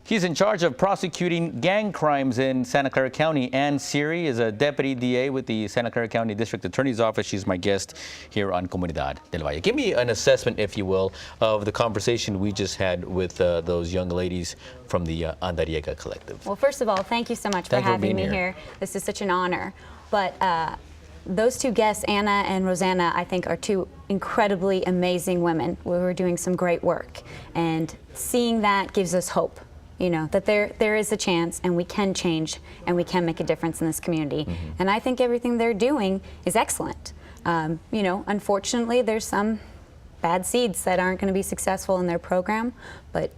He's in charge of prosecuting gang crimes in Santa Clara County. Ann Seery is a deputy DA with the Santa Clara County District Attorney's Office. She's my guest here on Comunidad Del Valle. Give me an assessment, if you will, of the conversation we just had with those young ladies from the Andariega Collective. Well, first of all, thank you so much for having me here. This is such an honor. But those two guests, Anna and Rosanna, I think are two incredibly amazing women who are doing some great work. And seeing that gives us hope. You know, that there is a chance and we can change and we can make a difference in this community. And I think everything they're doing is excellent. You know, unfortunately, there's some bad seeds that aren't going to be successful in their program, but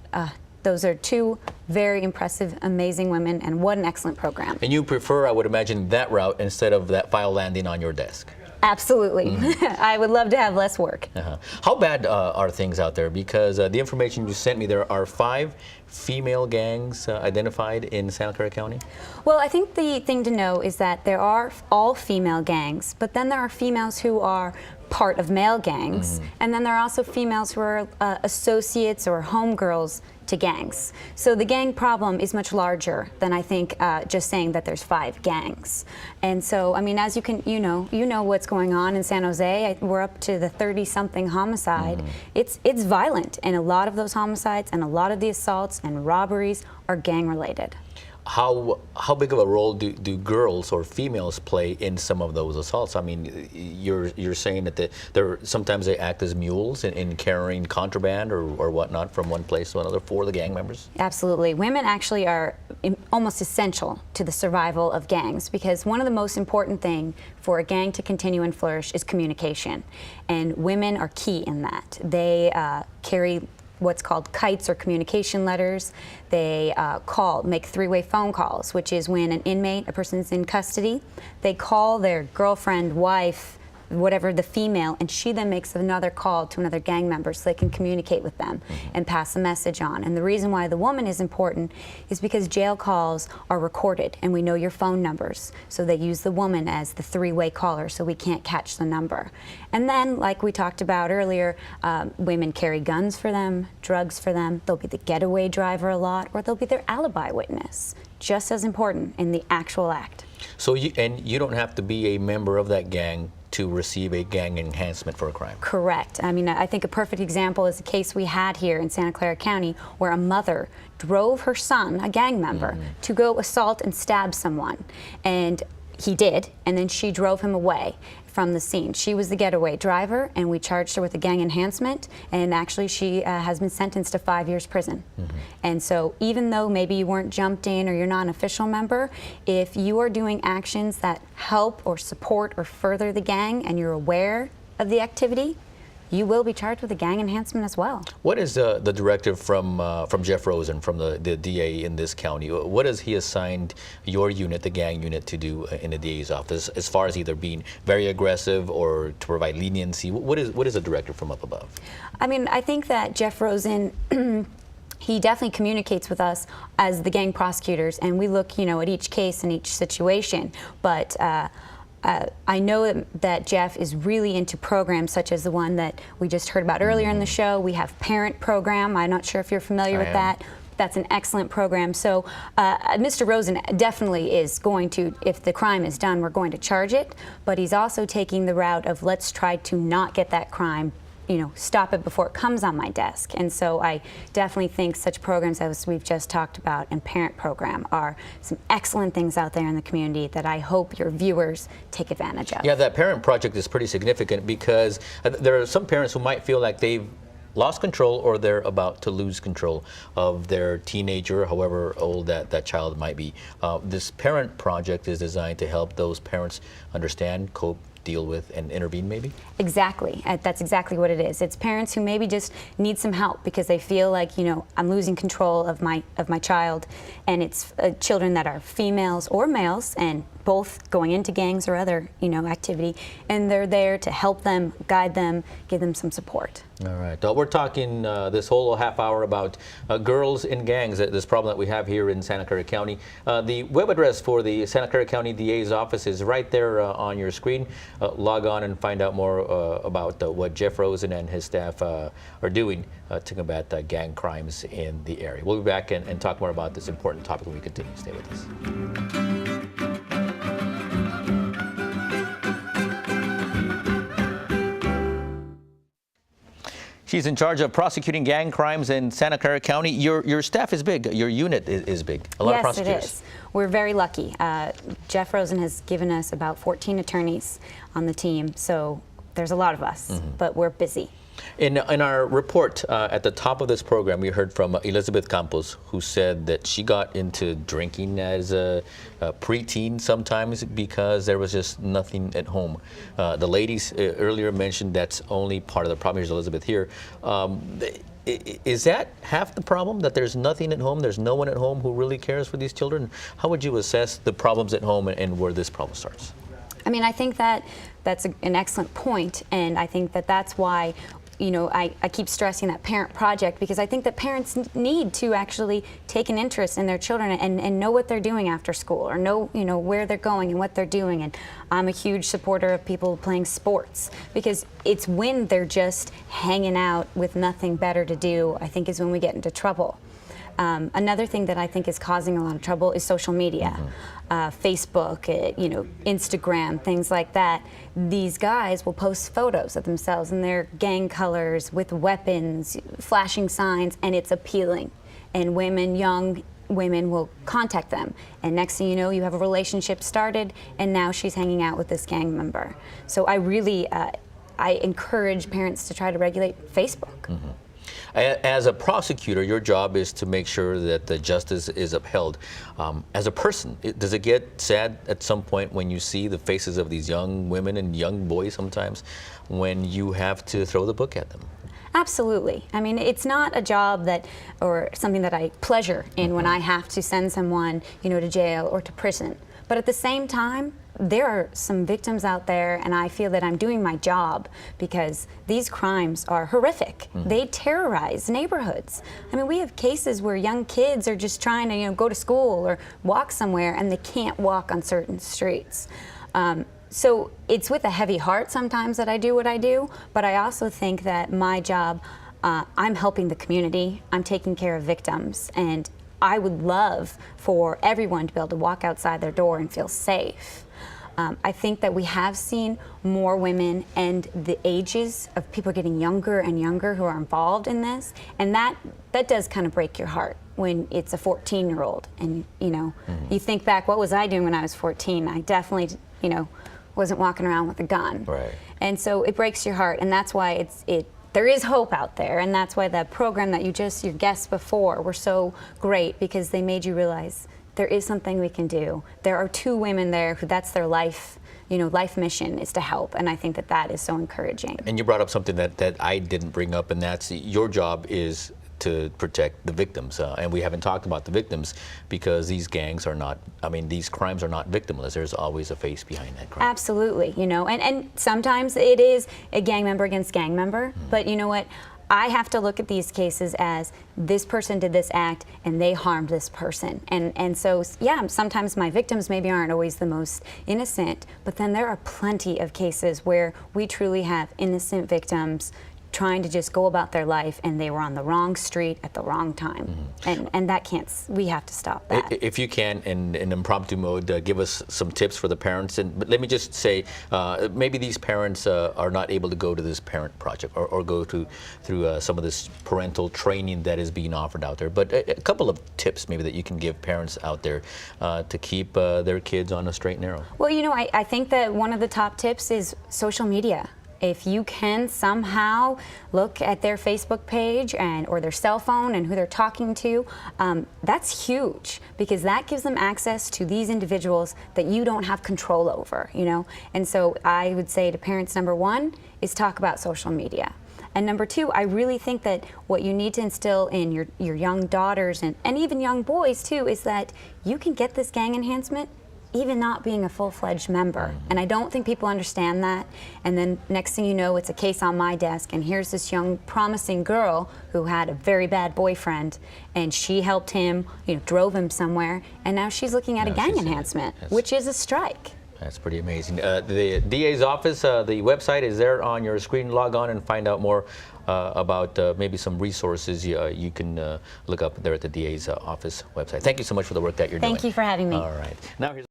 those are two very impressive, amazing women, and what an excellent program. And you prefer, I would imagine, that route instead of that file landing on your desk? Absolutely. I would love to have less work. How bad are things out there? Because the information you sent me, there are 5 female gangs identified in Santa Clara County? Well, I think the thing to know is that there are all female gangs, but then there are females who are part of male gangs, and then there are also females who are associates or homegirls to gangs. So the gang problem is much larger than I think just saying that there's 5 gangs. And so, I mean, as you know what's going on in San Jose. We're up to the 30-something homicide. It's violent, and a lot of those homicides and a lot of the assaults and robberies are gang related. How big of a role do girls or females play in some of those assaults? I mean, you're saying that sometimes they act as mules in carrying contraband or whatnot from one place to another for the gang members? Absolutely. Women actually are almost essential to the survival of gangs, because one of the most important things for a gang to continue and flourish is communication. And women are key in that. They carry what's called kites or communication letters. They make 3-way phone calls, which is when an inmate, a person's in custody, they call their girlfriend, wife, whatever the female, and she then makes another call to another gang member so they can communicate with them and pass a message on. And the reason why the woman is important is because jail calls are recorded and we know your phone numbers. So they use the woman as the 3-way caller so we can't catch the number. And then, like we talked about earlier, women carry guns for them, drugs for them. They'll be the getaway driver a lot, or they'll be their alibi witness. Just as important in the actual act. So you don't have to be a member of that gang to receive a gang enhancement for a crime? Correct. I mean, I think a perfect example is the case we had here in Santa Clara County, where a mother drove her son, a gang member, to go assault and stab someone. And he did, and then she drove him away from the scene. She was the getaway driver, and we charged her with a gang enhancement, and actually she has been sentenced to 5 years prison. And so even though maybe you weren't jumped in or you're not an official member, if you are doing actions that help or support or further the gang and you're aware of the activity, you will be charged with a gang enhancement as well. What is the directive from Jeff Rosen, from the DA in this county? What has he assigned your unit, the gang unit, to do in the DA's office, as far as either being very aggressive or to provide leniency? What is the directive from up above? I mean, I think that Jeff Rosen he definitely communicates with us as the gang prosecutors, and we look, you know, at each case and each situation. But I know that Jeff is really into programs such as the one that we just heard about earlier in the show. We have Parent Program. I'm not sure if you're familiar with that. That's an excellent program. So Mr. Rosen definitely is going to, if the crime is done, we're going to charge it. But he's also taking the route of let's try to not get that crime, you know, stop it before it comes on my desk. And so I definitely think such programs as we've just talked about and Parent Program are some excellent things out there in the community that I hope your viewers take advantage of. Yeah, that Parent Project is pretty significant because there are some parents who might feel like they've lost control or they're about to lose control of their teenager, however old that child might be. This Parent Project is designed to help those parents understand, cope, deal with, and intervene maybe? Exactly. That's exactly what it is. It's parents who maybe just need some help because they feel like, you know, I'm losing control of my child, and it's children that are females or males and both going into gangs or other, you know, activity, and they're there to help them, guide them, give them some support. All right. We're talking this whole half hour about girls in gangs, this problem that we have here in Santa Clara County. The web address for the Santa Clara County DA's office is right there on your screen. log on and find out more about what Jeff Rosen and his staff are doing to combat gang crimes in the area. We'll be back and talk more about this important topic when we continue. Stay with us. She's in charge of prosecuting gang crimes in Santa Clara County. Your staff is big. Your unit is big. A lot of prosecutors. Yes, it is. We're very lucky. Jeff Rosen has given us about 14 attorneys on the team, so there's a lot of us, but we're busy. In our report at the top of this program, we heard from Elizabeth Campos, who said that she got into drinking as a preteen sometimes because there was just nothing at home. The ladies earlier mentioned that's only part of the problem. Here's Elizabeth here. Is that half the problem, that there's nothing at home? There's no one at home who really cares for these children? How would you assess the problems at home and where this problem starts? I mean, I think that's an excellent point, and I think that's why, you know, I keep stressing that parent project, because I think that parents need to actually take an interest in their children and know what they're doing after school, or know, you know, where they're going and what they're doing. And I'm a huge supporter of people playing sports, because it's when they're just hanging out with nothing better to do, I think, is when we get into trouble. Another thing that I think is causing a lot of trouble is social media, Facebook, you know, Instagram, things like that. These guys will post photos of themselves in their gang colors with weapons, flashing signs, and it's appealing. And women, young women, will contact them. And next thing you know, you have a relationship started, and now she's hanging out with this gang member. So I really, I encourage parents to try to regulate Facebook. As a prosecutor, your job is to make sure that the justice is upheld. As a person, does it get sad at some point when you see the faces of these young women and young boys sometimes, when you have to throw the book at them? Absolutely. I mean, it's not a job that, or something that I pleasure in when I have to send someone, you know, to jail or to prison. But at the same time, there are some victims out there, and I feel that I'm doing my job, because these crimes are horrific. They terrorize neighborhoods. I mean, we have cases where young kids are just trying to, you know, go to school or walk somewhere, and they can't walk on certain streets. So it's with a heavy heart sometimes that I do what I do, but I also think that my job, I'm helping the community, I'm taking care of victims, and I would love for everyone to be able to walk outside their door and feel safe. I think that we have seen more women, and the ages of people getting younger and younger who are involved in this, and that does kind of break your heart when it's a 14-year-old, and you know, you think back, what was I doing when I was 14? I definitely, you know, wasn't walking around with a gun. Right. And so it breaks your heart, and that's why there is hope out there, and that's why that program that your guests before were so great, because they made you realize there is something we can do. There are 2 women there who that's their life, you know, life mission is to help, and I think that is so encouraging. And you brought up something that I didn't bring up, and that's your job is to protect the victims, and we haven't talked about the victims, because these gangs are not, I mean, these crimes are not victimless. There's always a face behind that crime. Absolutely, you know, and sometimes it is a gang member against gang member, but you know what? I have to look at these cases as this person did this act and they harmed this person. And so, yeah, sometimes my victims maybe aren't always the most innocent, but then there are plenty of cases where we truly have innocent victims trying to just go about their life, and they were on the wrong street at the wrong time. And that can't, we have to stop that. If you can, in impromptu mode, give us some tips for the parents. But let me just say, maybe these parents are not able to go to this parent project or go through some of this parental training that is being offered out there. But a couple of tips maybe that you can give parents out there to keep their kids on a straight and narrow. Well, you know, I think that one of the top tips is social media. If you can somehow look at their Facebook page or their cell phone and who they're talking to, that's huge, because that gives them access to these individuals that you don't have control over, you know? And so I would say to parents, number 1 is talk about social media. And number 2, I really think that what you need to instill in your young daughters and even young boys too, is that you can get this gang enhancement even not being a full-fledged member. And I don't think people understand that. And then next thing you know, it's a case on my desk, and here's this young promising girl who had a very bad boyfriend, and she helped him, you know, drove him somewhere, and now she's looking at a gang enhancement, which is a strike. That's pretty amazing. The DA's office, the website is there on your screen. Log on and find out more about maybe some resources you can look up there at the DA's office website. Thank you so much for the work that you're doing. Thank you for having me. All right. Now here's